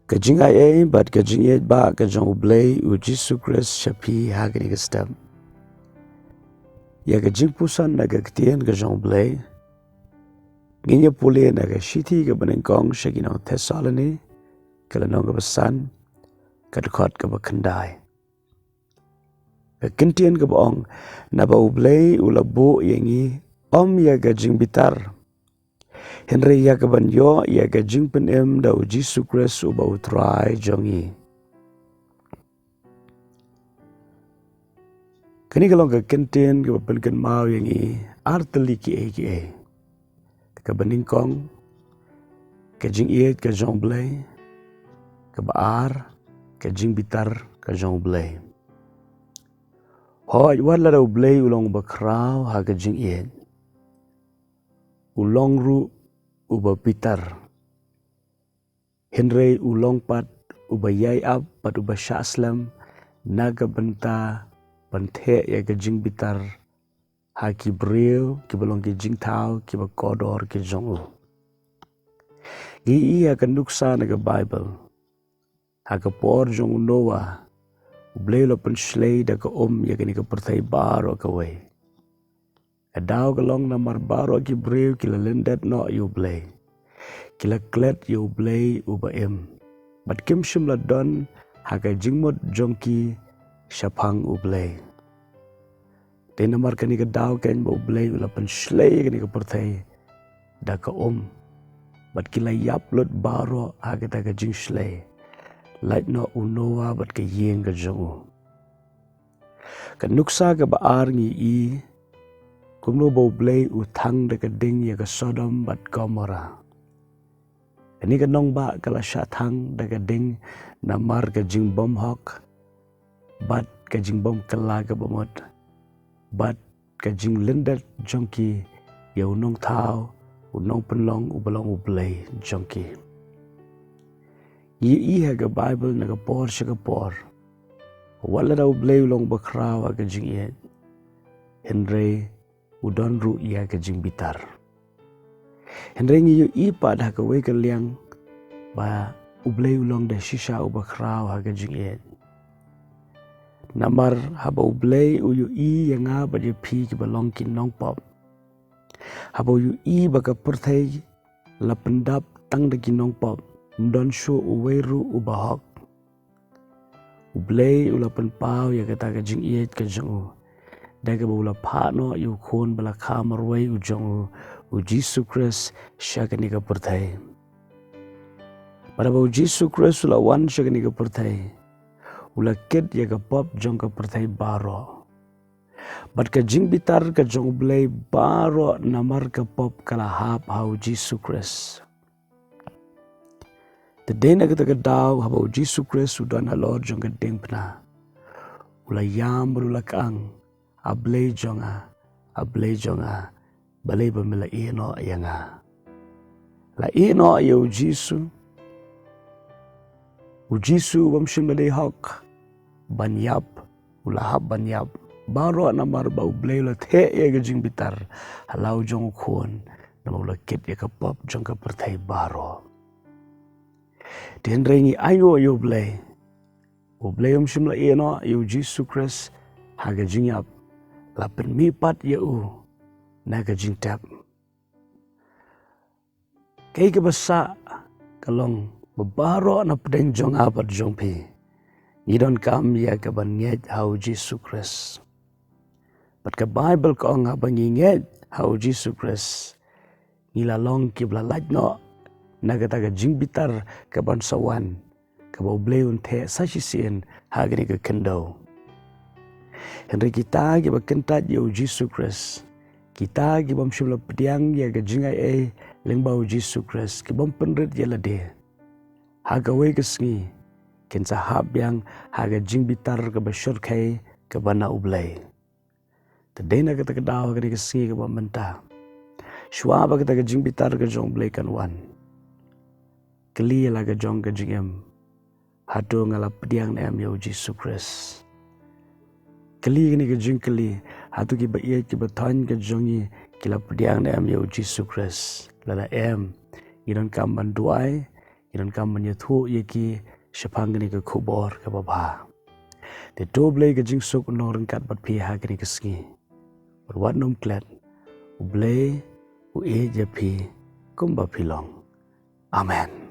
Kajing ai bat kajing yet ba kajong U Blei u Jesu Christ shapi hagani kastam. Ya kajing pusan naga ktien kajong U Blei. Ginya puli naga shiti ka banengkong shaginaw Thessaloni kalanong ka basan kadukot ka bakandai. Kakintien ka baong naba U Blei ulabo yangi ya kajing bitar. Henry ya kabanyo ya kajing penem da u Jesu Christ uba utrai jongi. Kani kalong kakintien ka bapenkan mau yangi arteli ki ka baningkong kajing iet ka jong Blei ka baar kajing bitar ka jong Blei. Hoi wala da U Blei ulong bakraw ha kajing iet. Ulong ru uba bitar. Henry ulong pat uba yai up pat uba syaslam naga benta banthe ya kajing bitar ha ki breu ki balong ki jing tau ki ba kodor ki jong u. Gi iya kan nuksa naga Bible. Ha ka por jong Noah. U Blei lo pen shlei da ka ya kani ka pertai baro ka wei. Adau kalong namar baro ki breu ki lendet no U Blei. Kila klet U Blei uba Bat kim shim la don haka jingmot jongki syapang U Blei. Di namar kani ka dau kan ba U Blei ula pen shlei kani ka pertai da ka Bat kila yap lot baro haka ta ka jing shlei. Lait no unoa bat ka yeng ka jongu. Ka nuksa ka baar ngi kumno ba U Blei utang da ka ding ya ka Sodom bat Gomora. Ini ka nong ba kala syatang da ka ding namar ka jing bom hok bat ka jing bom kala ka bomot bat ka jing lindat jongki ya unong tau unong penlong ubalong U Blei jongki. Iha ka Bible na ka por siya ka por. Wala da U Blei ulong bakraw ka jing iet. Henry udon ru iya ka jing bitar. Henry ngi ipa da ka wei ka liang ba U Blei ulong da shisha u bakraw ha ka jing iet. Namar haba U Blei u yang ba dia pi ki balong ki nong pop. Haba ba ka pertai la pendap tang da ki nong pop. Mdon shu u weiru u bahok. U Blei ula penpau ya kata ka jing iet ka jong u. Daga ba ula pano yu khon bala kamar wei u jong u Jesu Christ syakani ka pertai. Pada ba u Jesu Christ ula wan syakani ka pertai. Ula ket ya ka pop jong ka pertai baro. Bat ka jing bitar ka jong Blei baro namar ka pop kala hap hau Jesu Christ. Tadena kita ka daw haba u Jesu Christ udan halor jong ka ding pna. Ula yam ula kaang. A Blei jonga. Balay ba mila ino yanga. La ino ya u Jesu. U Jesu wamshim balay hok. Banyap. Ulahap banyap. Baro namar ba U Blei la the ya ka jing bitar. Halau jong kuon. Nama ula kit ya ka pop jong ka pertai baro. Dihan rengi ayo U Blei. U Blei wamshim la ino ya u Jesu Christ. Haga jing yap. Lapen mipat ya u naga jing tap. Kay ka basa kalong babaro na pedeng jong apat jong pi. Ngidon kam ya ka banyet hau Jesu Christ. Pat ka Bible ko nga banyinget hau Jesu Christ. Ngilalong kiblalaj no naga taga jing bitar ka bansawan. Ka ba U Blei unte sa sisien hagani ka kendaw. Henry kita ki bakentat ya u Jesu Christ. Kita ki bam shula pediang ya ka jingai lengba u Jesu Christ. Ki bam penrit ya lade. Haga wei kesngi. Ken sahab yang haga jing bitar ka basyur kai ka bana U Blei. Tadena kata kedaw ka kesngi ka bam mentah. Shwa ba kata ka jing bitar ka jong Blei kan wan. Keli la ka jong ka jingem. Hado ngala pediang na ya u Jesu Christ. Kali ni ka jing kali hatu ki ba iet ki ba tan ka jongi kila pediang na ya u Jesu Christ lala idon kam banduai Inan kam menyethu ye ki sepang ni ke kubor ke baba. Te U Blei ke jingsuk nor kat bat pi ha ni ke ski. Berwat nom klet. U Blei u e je pi kum ba pilong. Amen.